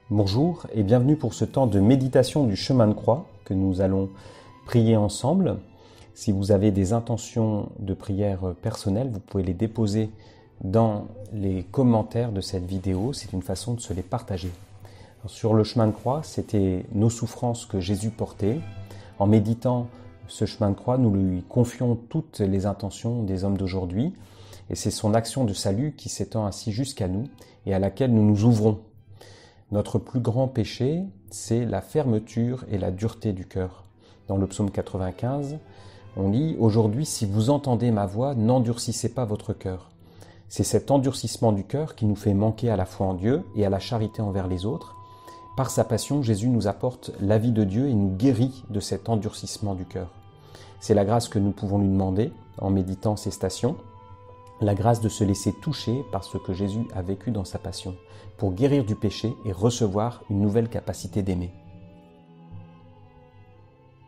Bonjour et bienvenue pour ce temps de méditation du chemin de croix que nous allons prier ensemble. Si vous avez des intentions de prière personnelles, vous pouvez les déposer dans les commentaires de cette vidéo. C'est une façon de se les partager. Alors, sur le chemin de croix, c'était nos souffrances que Jésus portait. En méditant ce chemin de croix, nous lui confions toutes les intentions des hommes d'aujourd'hui. Et c'est son action de salut qui s'étend ainsi jusqu'à nous et à laquelle nous nous ouvrons. Notre plus grand péché, c'est la fermeture et la dureté du cœur. Dans le psaume 95, on lit « Aujourd'hui, si vous entendez ma voix, n'endurcissez pas votre cœur ». C'est cet endurcissement du cœur qui nous fait manquer à la foi en Dieu et à la charité envers les autres. Par sa passion, Jésus nous apporte la vie de Dieu et nous guérit de cet endurcissement du cœur. C'est la grâce que nous pouvons lui demander en méditant ces stations. La grâce de se laisser toucher par ce que Jésus a vécu dans sa passion, pour guérir du péché et recevoir une nouvelle capacité d'aimer.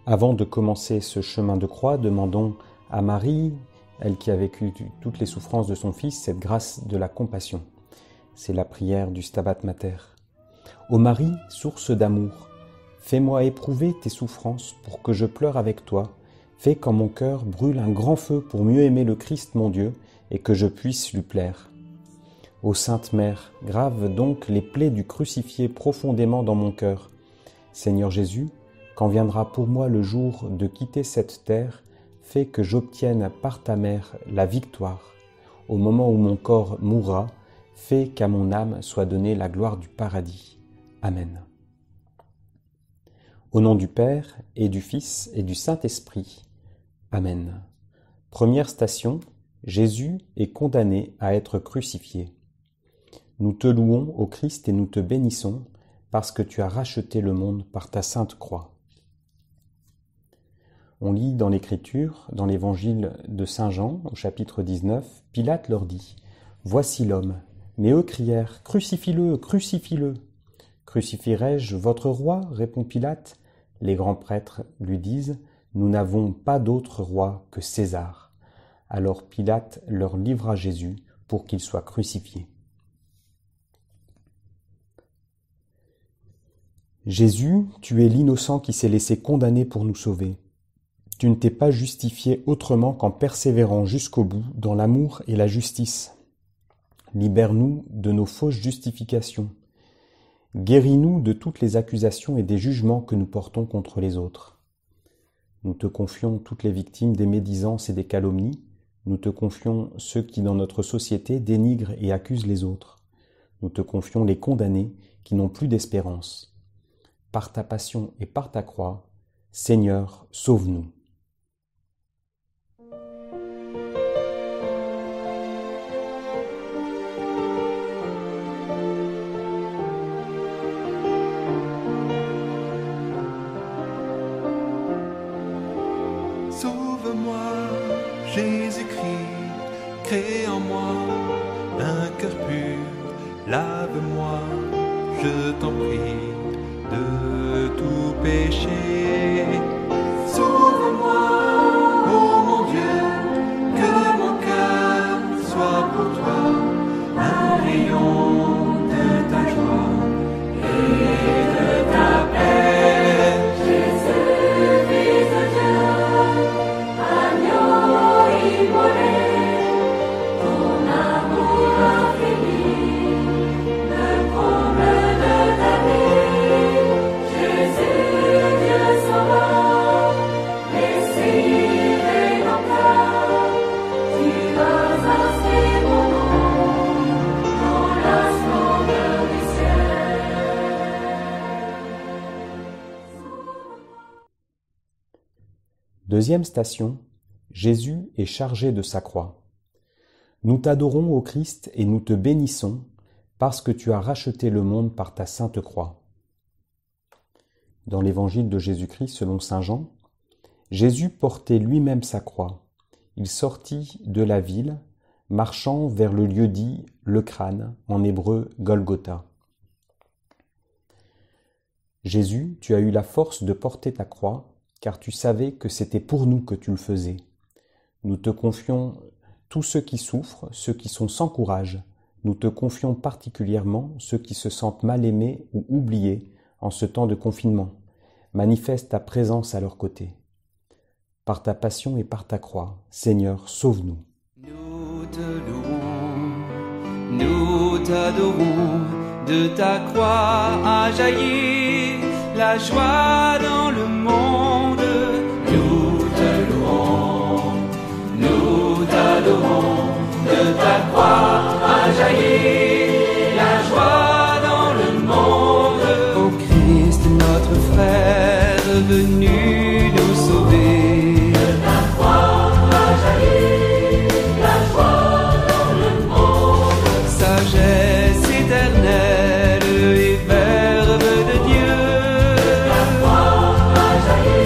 Avant de commencer ce chemin de croix, demandons à Marie, elle qui a vécu toutes les souffrances de son Fils, cette grâce de la compassion. C'est la prière du Stabat Mater. Ô Marie, source d'amour, fais-moi éprouver tes souffrances pour que je pleure avec toi. Fais qu'en mon cœur brûle un grand feu pour mieux aimer le Christ mon Dieu et que je puisse lui plaire. Ô Sainte Mère, grave donc les plaies du crucifié profondément dans mon cœur. Seigneur Jésus, quand viendra pour moi le jour de quitter cette terre, fais que j'obtienne par ta mère la victoire. Au moment où mon corps mourra, fais qu'à mon âme soit donnée la gloire du paradis. Amen. Au nom du Père et du Fils et du Saint-Esprit. Amen. Première station, Jésus est condamné à être crucifié. Nous te louons, ô Christ, et nous te bénissons, parce que tu as racheté le monde par ta sainte croix. On lit dans l'Écriture, dans l'Évangile de Saint Jean, au chapitre 19, Pilate leur dit « Voici l'homme ». Mais eux crièrent « Crucifie-le, crucifie-le ». « Crucifierai-je votre roi ?» répond Pilate. Les grands prêtres lui disent « Nous n'avons pas d'autre roi que César ». Alors Pilate leur livra Jésus pour qu'il soit crucifié. Jésus, tu es l'innocent qui s'est laissé condamner pour nous sauver. Tu ne t'es pas justifié autrement qu'en persévérant jusqu'au bout dans l'amour et la justice. Libère-nous de nos fausses justifications. Guéris-nous de toutes les accusations et des jugements que nous portons contre les autres. Nous te confions toutes les victimes des médisances et des calomnies. Nous te confions ceux qui, dans notre société, dénigrent et accusent les autres. Nous te confions les condamnés qui n'ont plus d'espérance. Par ta passion et par ta croix, Seigneur, sauve-nous. Sauve-moi, Jésus-Christ, crée en moi un cœur pur, lave-moi, je t'en prie, de tout péché. Sauve-moi, ô mon Dieu, que mon cœur soit pour toi un rayon de ta joie et de ta paix. Jésus, Fils de Dieu, agneau immolé, ton amour infini, le comble de ta vie. Jésus, Dieu sauveur, Messie rédempteur, tu as inscrit mon nom dans la splendeur du ciel. Deuxième station, Jésus est chargé de sa croix. Nous t'adorons, ô Christ, et nous te bénissons, parce que tu as racheté le monde par ta sainte croix. Dans l'évangile de Jésus-Christ selon saint Jean, Jésus portait lui-même sa croix. Il sortit de la ville, marchant vers le lieu dit le crâne, en hébreu Golgotha. Jésus, tu as eu la force de porter ta croix, car tu savais que c'était pour nous que tu le faisais. Nous te confions tous ceux qui souffrent, ceux qui sont sans courage, Nous te confions particulièrement ceux qui se sentent mal aimés ou oubliés en ce temps de confinement. Manifeste ta présence à leur côté. Par ta passion et par ta croix, Seigneur, sauve-nous. Nous te louons, nous t'adorons, de ta croix a jailli la joie dans le monde. Nous te louons, nous t'adorons, de ta croix a jailli la joie dans le monde. Ô Christ, notre frère, venu nous sauver. De ta croix a jailli la joie dans le monde. Sagesse éternelle et Verbe de Dieu. De ta croix a jailli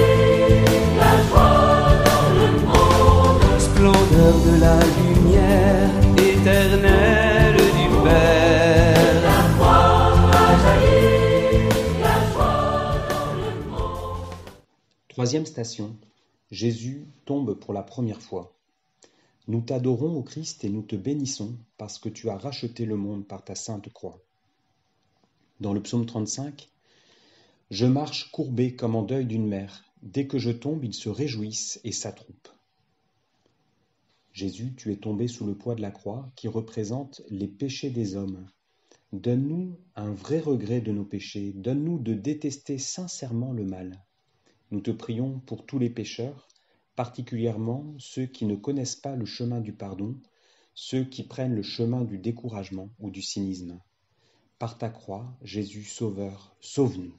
la joie dans le monde. Splendeur de la lumière éternelle du Père. De ta croix a jailli la joie dans le monde. Troisième station, Jésus tombe pour la première fois. Nous t'adorons, ô Christ, et nous te bénissons, parce que tu as racheté le monde par ta sainte croix. Dans le psaume 35, « Je marche courbé comme en deuil d'une mère. Dès que je tombe, ils se réjouissent et s'attroupent. » Jésus, tu es tombé sous le poids de la croix, qui représente les péchés des hommes. Donne-nous un vrai regret de nos péchés, donne-nous de détester sincèrement le mal. Nous te prions pour tous les pécheurs, particulièrement ceux qui ne connaissent pas le chemin du pardon, ceux qui prennent le chemin du découragement ou du cynisme. Par ta croix, Jésus Sauveur, sauve-nous.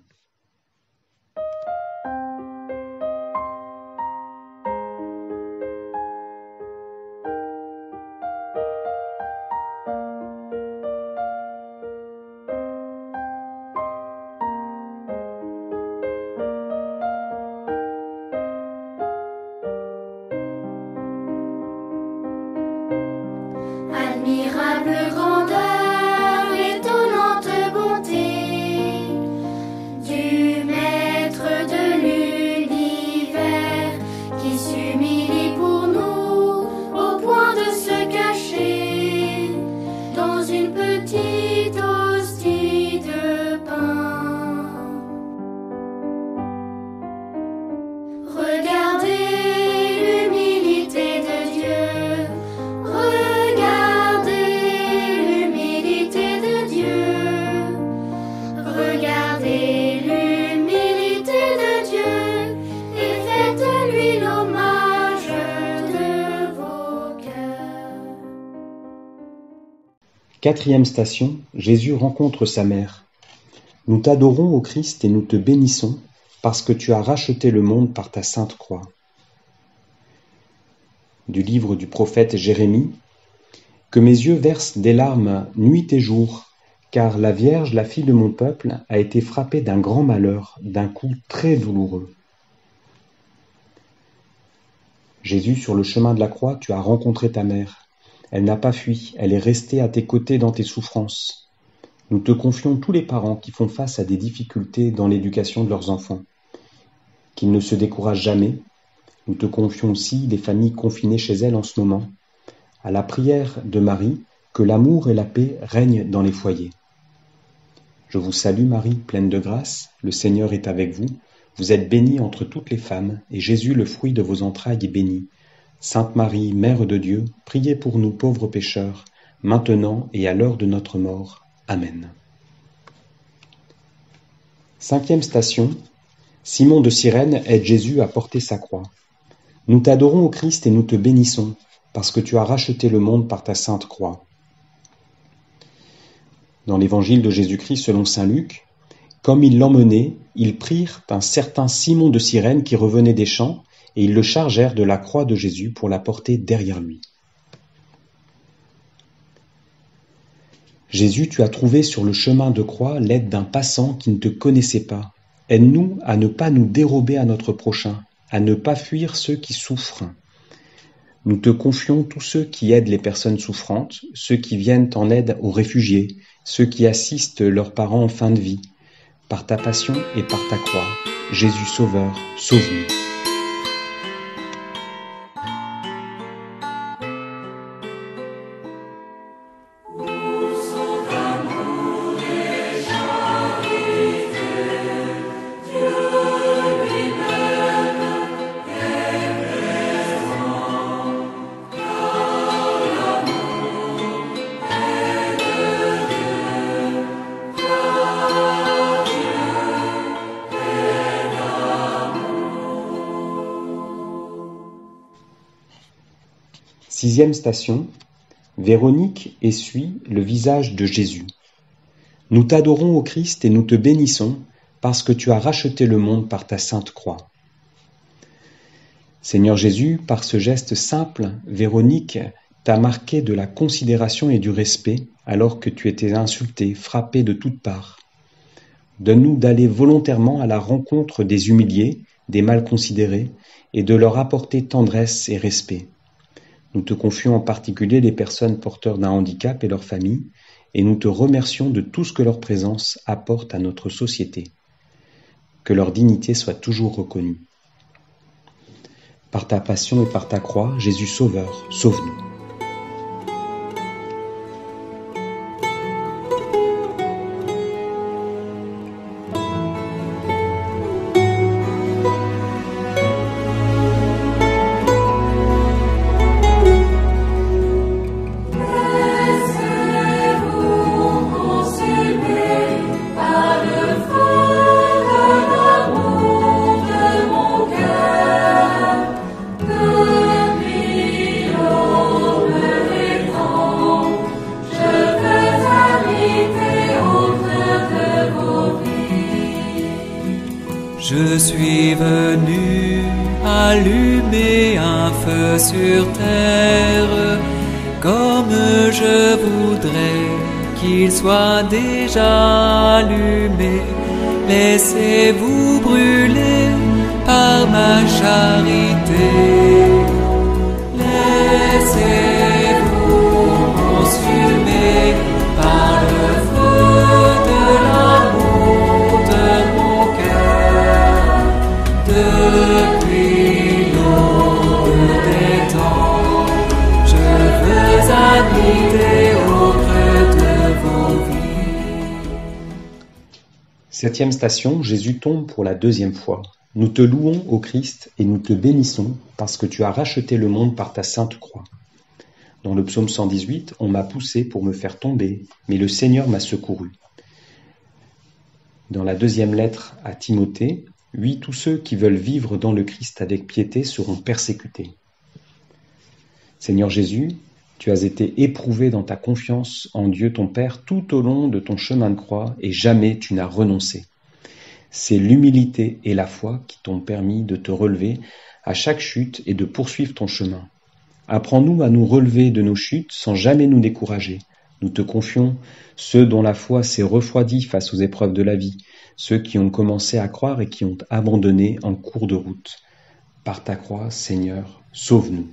Admirable grandeur, étonnante bonté du Maître de l'univers qui s'humilie pour nous au point de se cacher dans une petite hostie de pain. Regardez l'humilité de Dieu. Regardez l'humilité de Dieu. Regardez l'humilité de Dieu et faites-lui l'hommage de vos cœurs. Quatrième station, Jésus rencontre sa mère. Nous t'adorons, ô Christ, et nous te bénissons, parce que tu as racheté le monde par ta sainte croix. Du livre du prophète Jérémie, « Que mes yeux versent des larmes nuit et jour, car la Vierge, la fille de mon peuple, a été frappée d'un grand malheur, d'un coup très douloureux. » Jésus, sur le chemin de la croix, tu as rencontré ta mère. Elle n'a pas fui, elle est restée à tes côtés dans tes souffrances. Nous te confions tous les parents qui font face à des difficultés dans l'éducation de leurs enfants. Qu'ils ne se découragent jamais. Nous te confions aussi les familles confinées chez elles en ce moment. À la prière de Marie, que l'amour et la paix règnent dans les foyers. Je vous salue Marie, pleine de grâce, le Seigneur est avec vous. Vous êtes bénie entre toutes les femmes, et Jésus, le fruit de vos entrailles, est béni. Sainte Marie, Mère de Dieu, priez pour nous pauvres pécheurs, maintenant et à l'heure de notre mort. Amen. Cinquième station, Simon de Cyrène aide Jésus à porter sa croix. Nous t'adorons, ô Christ, et nous te bénissons, parce que tu as racheté le monde par ta sainte croix. Dans l'évangile de Jésus-Christ selon saint Luc, comme ils l'emmenaient, ils prirent un certain Simon de Cyrène qui revenait des champs, et ils le chargèrent de la croix de Jésus pour la porter derrière lui. Jésus, tu as trouvé sur le chemin de croix l'aide d'un passant qui ne te connaissait pas. Aide-nous à ne pas nous dérober à notre prochain, à ne pas fuir ceux qui souffrent. Nous te confions tous ceux qui aident les personnes souffrantes, ceux qui viennent en aide aux réfugiés, ceux qui assistent leurs parents en fin de vie. Par ta passion et par ta croix, Jésus Sauveur, sauve-nous. Nous 6e station, Véronique essuie le visage de Jésus. Nous t'adorons, ô Christ, et nous te bénissons, parce que tu as racheté le monde par ta sainte croix. Seigneur Jésus, par ce geste simple, Véronique t'a marqué de la considération et du respect, alors que tu étais insulté, frappé de toutes parts. Donne-nous d'aller volontairement à la rencontre des humiliés, des mal considérés, et de leur apporter tendresse et respect. Nous te confions en particulier les personnes porteurs d'un handicap et leurs familles, et nous te remercions de tout ce que leur présence apporte à notre société. Que leur dignité soit toujours reconnue. Par ta passion et par ta croix, Jésus Sauveur, sauve-nous. Je suis venu allumer un feu sur terre, comme je voudrais qu'il soit déjà allumé. Laissez-vous brûler par ma charité. Laissez-vous consumer par le feu de l'amour de mon cœur. Depuis l'aube des temps, je veux habiter au creux de vos vies. 7e station, Jésus tombe pour la 2e fois. Nous te louons, ô Christ, et nous te bénissons, parce que tu as racheté le monde par ta sainte croix. Dans le psaume 118, on m'a poussé pour me faire tomber, mais le Seigneur m'a secouru. Dans la 2e lettre à Timothée, oui, tous ceux qui veulent vivre dans le Christ avec piété seront persécutés. Seigneur Jésus, tu as été éprouvé dans ta confiance en Dieu ton Père tout au long de ton chemin de croix et jamais tu n'as renoncé. C'est l'humilité et la foi qui t'ont permis de te relever à chaque chute et de poursuivre ton chemin. Apprends-nous à nous relever de nos chutes sans jamais nous décourager. Nous te confions ceux dont la foi s'est refroidie face aux épreuves de la vie, ceux qui ont commencé à croire et qui ont abandonné en cours de route. Par ta croix, Seigneur, sauve-nous.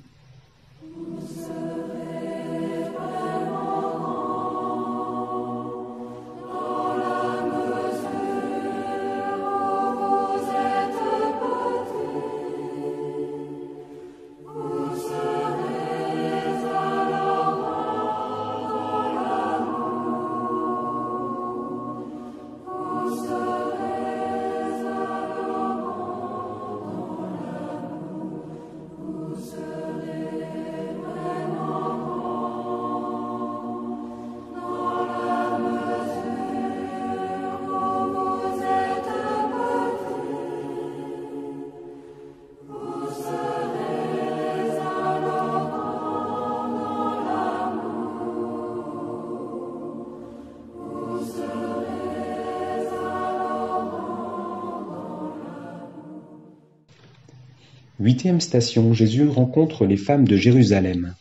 Huitième station, Jésus rencontre les femmes de Jérusalem.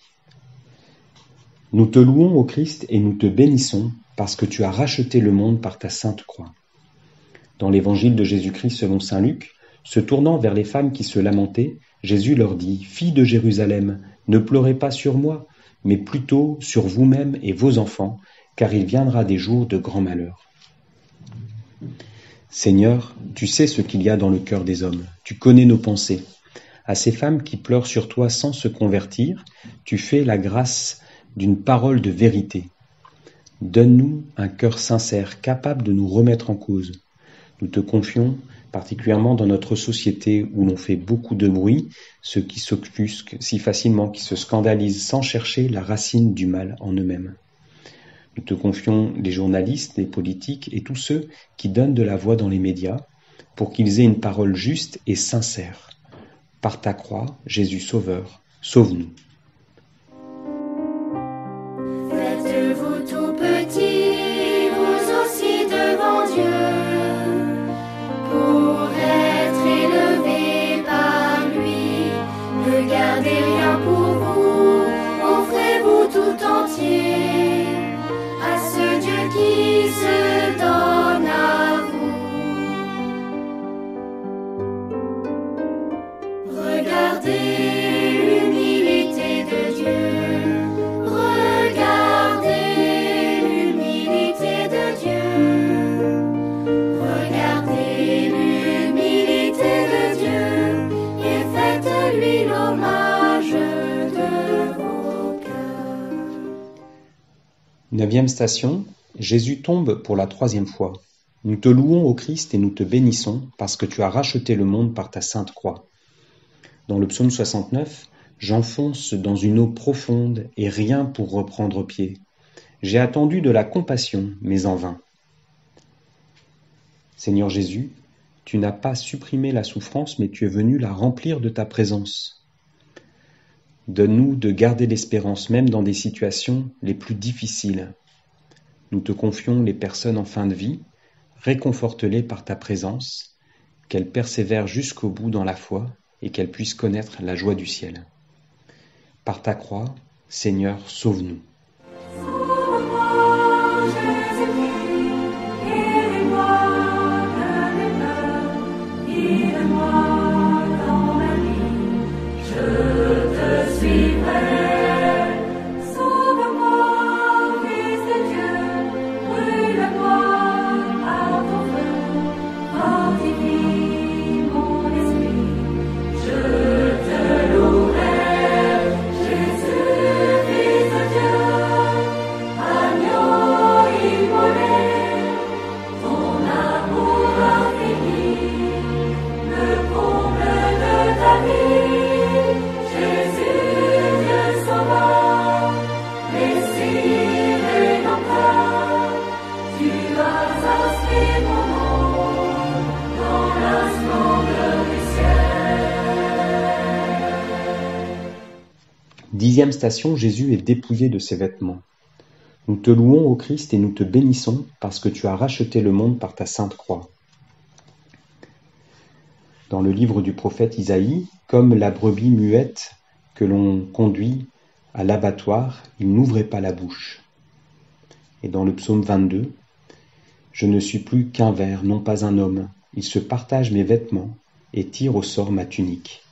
Nous te louons, ô Christ, et nous te bénissons, parce que tu as racheté le monde par ta sainte croix. Dans l'évangile de Jésus-Christ selon saint Luc, se tournant vers les femmes qui se lamentaient, Jésus leur dit « Filles de Jérusalem, ne pleurez pas sur moi, mais plutôt sur vous-mêmes et vos enfants, car il viendra des jours de grand malheur. » Seigneur, tu sais ce qu'il y a dans le cœur des hommes, tu connais nos pensées. À ces femmes qui pleurent sur toi sans se convertir, tu fais la grâce d'une parole de vérité. Donne-nous un cœur sincère, capable de nous remettre en cause. Nous te confions, particulièrement dans notre société où l'on fait beaucoup de bruit, ceux qui s'offusquent si facilement, qui se scandalisent sans chercher la racine du mal en eux-mêmes. Nous te confions les journalistes, les politiques et tous ceux qui donnent de la voix dans les médias pour qu'ils aient une parole juste et sincère. Par ta croix, Jésus Sauveur, sauve-nous. 9e station, Jésus tombe pour la 3e fois. Nous te louons ô Christ et nous te bénissons parce que tu as racheté le monde par ta sainte croix. Dans le psaume 69, j'enfonce dans une eau profonde et rien pour reprendre pied. J'ai attendu de la compassion, mais en vain. Seigneur Jésus, tu n'as pas supprimé la souffrance, mais tu es venu la remplir de ta présence. Donne-nous de garder l'espérance même dans des situations les plus difficiles. Nous te confions les personnes en fin de vie, réconforte-les par ta présence, qu'elles persévèrent jusqu'au bout dans la foi et qu'elles puissent connaître la joie du ciel. Par ta croix, Seigneur, sauve-nous. Sauve-moi, Jésus-Christ, guéris-moi de mes peurs, guide-moi dans ma vie, je te suivrai. Sauve-moi, Fils de Dieu, brûle-moi par ton feu, fortifie mon esprit, je te louerai. Dixième station, Jésus est dépouillé de ses vêtements. Nous te louons ô Christ et nous te bénissons parce que tu as racheté le monde par ta sainte croix. Dans le livre du prophète Isaïe, comme la brebis muette que l'on conduit à l'abattoir, il n'ouvrait pas la bouche. Et dans le psaume 22, je ne suis plus qu'un ver, non pas un homme. Il se partage mes vêtements et tire au sort ma tunique.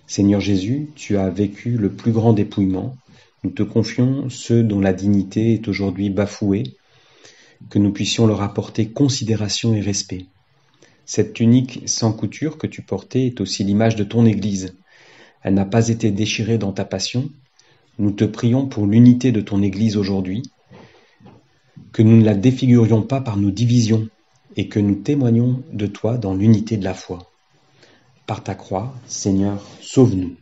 Seigneur Jésus, tu as vécu le plus grand dépouillement. Nous te confions ceux dont la dignité est aujourd'hui bafouée, que nous puissions leur apporter considération et respect. Cette tunique sans couture que tu portais est aussi l'image de ton Église. Elle n'a pas été déchirée dans ta passion. Nous te prions pour l'unité de ton Église aujourd'hui, que nous ne la défigurions pas par nos divisions et que nous témoignions de toi dans l'unité de la foi. Par ta croix, Seigneur, sauve-nous.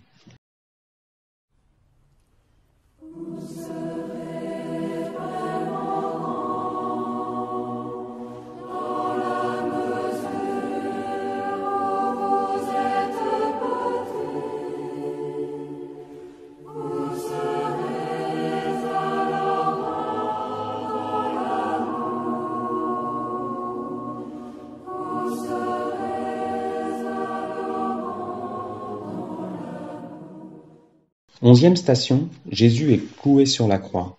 Onzième station, Jésus est cloué sur la croix.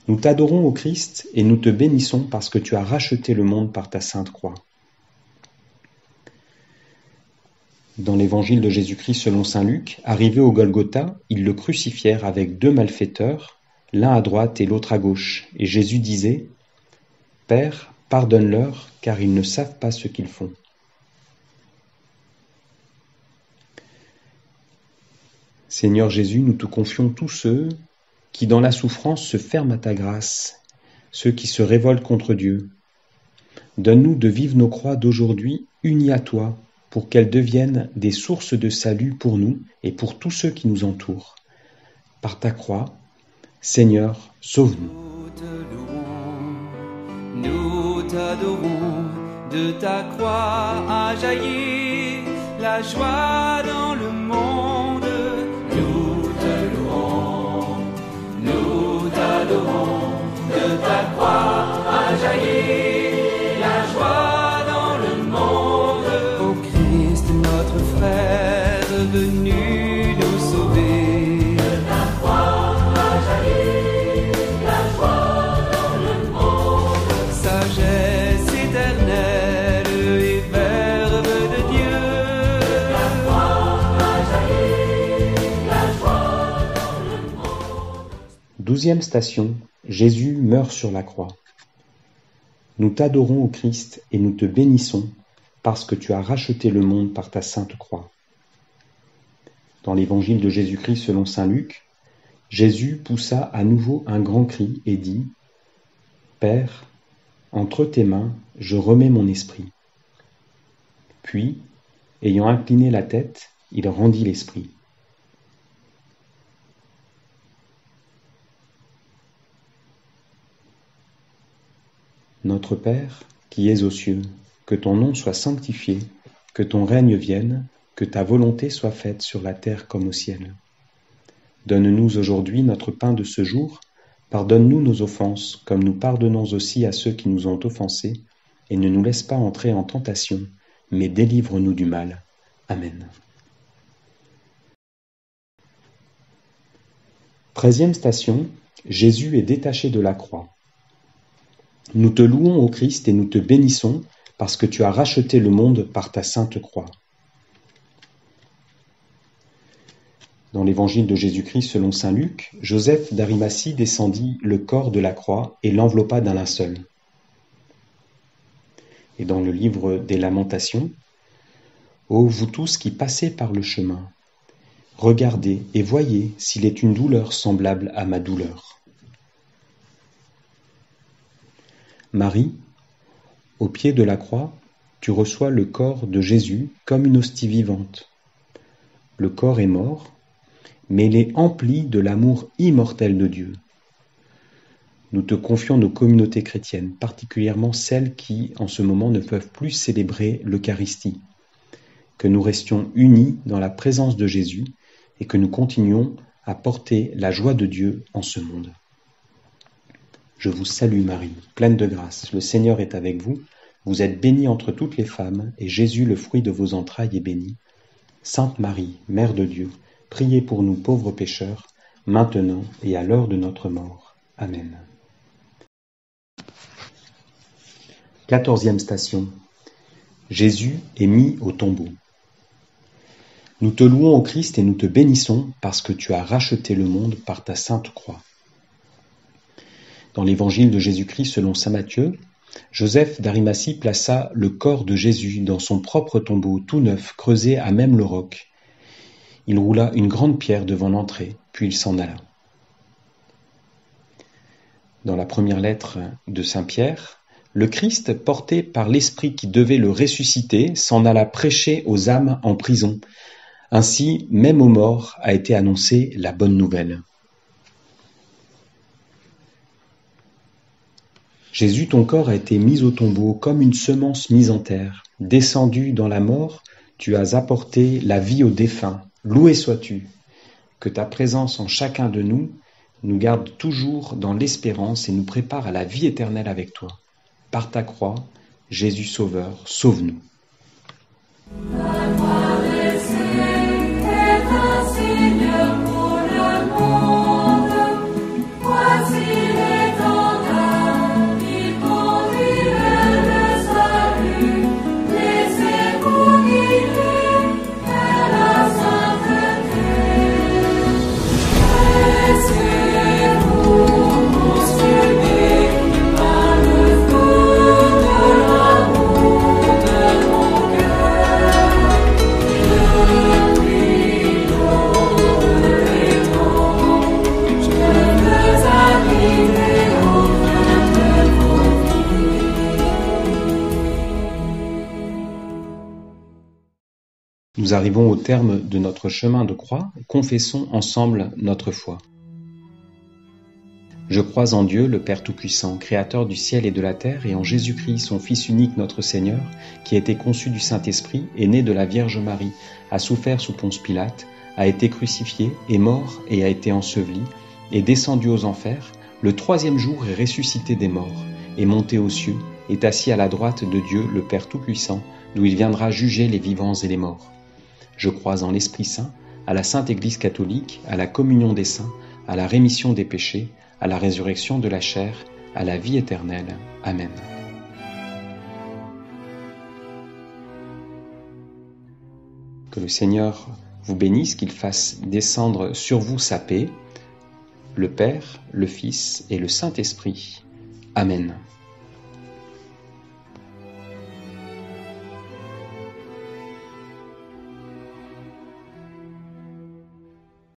Nous t'adorons ô Christ et nous te bénissons parce que tu as racheté le monde par ta sainte croix. Dans l'évangile de Jésus-Christ selon saint Luc, arrivé au Golgotha, ils le crucifièrent avec 2 malfaiteurs, l'un à droite et l'autre à gauche. Et Jésus disait : « Père, pardonne-leur, car ils ne savent pas ce qu'ils font. » Seigneur Jésus, nous te confions tous ceux qui, dans la souffrance, se ferment à ta grâce, ceux qui se révoltent contre Dieu. Donne-nous de vivre nos croix d'aujourd'hui unies à toi, pour qu'elles deviennent des sources de salut pour nous et pour tous ceux qui nous entourent. Par ta croix, Seigneur, sauve-nous. Nous t'adorons, de ta croix a jailli la joie dans le monde. Nous te louons, nous t'adorons, de ta croix a jailli la joie dans le monde. Ô Christ, notre frère, venu nous sauver. De ta croix a jailli la joie dans le monde. Sagesse éternelle et verbe de Dieu. De ta croix a jailli la joie dans le monde. 12e station, Jésus meurt sur la croix. Nous t'adorons ô Christ et nous te bénissons parce que tu as racheté le monde par ta sainte croix. Dans l'évangile de Jésus-Christ selon saint Luc, Jésus poussa à nouveau un grand cri et dit : « Père, entre tes mains, je remets mon esprit. » Puis, ayant incliné la tête, il rendit l'esprit. Notre Père, qui es aux cieux, que ton nom soit sanctifié, que ton règne vienne, que ta volonté soit faite sur la terre comme au ciel. Donne-nous aujourd'hui notre pain de ce jour, pardonne-nous nos offenses, comme nous pardonnons aussi à ceux qui nous ont offensés, et ne nous laisse pas entrer en tentation, mais délivre-nous du mal. Amen. 13e station, Jésus est détaché de la croix. Nous te louons, ô Christ, et nous te bénissons, parce que tu as racheté le monde par ta sainte croix. Dans l'évangile de Jésus-Christ selon saint Luc, Joseph d'Arimathie descendit le corps de la croix et l'enveloppa d'un linceul. Et dans le livre des Lamentations, « Ô vous tous qui passez par le chemin, regardez et voyez s'il est une douleur semblable à ma douleur. » Marie, au pied de la croix, tu reçois le corps de Jésus comme une hostie vivante. Le corps est mort, mais il est empli de l'amour immortel de Dieu. Nous te confions nos communautés chrétiennes, particulièrement celles qui, en ce moment, ne peuvent plus célébrer l'Eucharistie. Que nous restions unis dans la présence de Jésus et que nous continuions à porter la joie de Dieu en ce monde. Je vous salue Marie, pleine de grâce, le Seigneur est avec vous. Vous êtes bénie entre toutes les femmes, et Jésus, le fruit de vos entrailles, est béni. Sainte Marie, Mère de Dieu, priez pour nous pauvres pécheurs, maintenant et à l'heure de notre mort. Amen. 14e station. Jésus est mis au tombeau. Nous te louons, ô Christ, et nous te bénissons, parce que tu as racheté le monde par ta sainte croix. Dans l'évangile de Jésus-Christ selon saint Matthieu, Joseph d'Arimathie plaça le corps de Jésus dans son propre tombeau tout neuf, creusé à même le roc. Il roula une grande pierre devant l'entrée, puis il s'en alla. Dans la première lettre de saint Pierre, le Christ, porté par l'Esprit qui devait le ressusciter, s'en alla prêcher aux âmes en prison. Ainsi, même aux morts a été annoncée la bonne nouvelle. Jésus, ton corps a été mis au tombeau comme une semence mise en terre. Descendu dans la mort, tu as apporté la vie aux défunts. Loué sois-tu. Que ta présence en chacun de nous garde toujours dans l'espérance et nous prépare à la vie éternelle avec toi. Par ta croix, Jésus Sauveur, sauve-nous. Nous arrivons au terme de notre chemin de croix, confessons ensemble notre foi. Je crois en Dieu, le Père Tout-Puissant, Créateur du ciel et de la terre, et en Jésus-Christ, son Fils unique, notre Seigneur, qui a été conçu du Saint-Esprit, est né de la Vierge Marie, a souffert sous Ponce Pilate, a été crucifié, est mort et a été enseveli, est descendu aux enfers, le 3e jour est ressuscité des morts, est monté aux cieux, est assis à la droite de Dieu, le Père Tout-Puissant, d'où il viendra juger les vivants et les morts. Je crois en l'Esprit Saint, à la Sainte Église catholique, à la communion des saints, à la rémission des péchés, à la résurrection de la chair, à la vie éternelle. Amen. Que le Seigneur vous bénisse, qu'il fasse descendre sur vous sa paix, le Père, le Fils et le Saint-Esprit. Amen.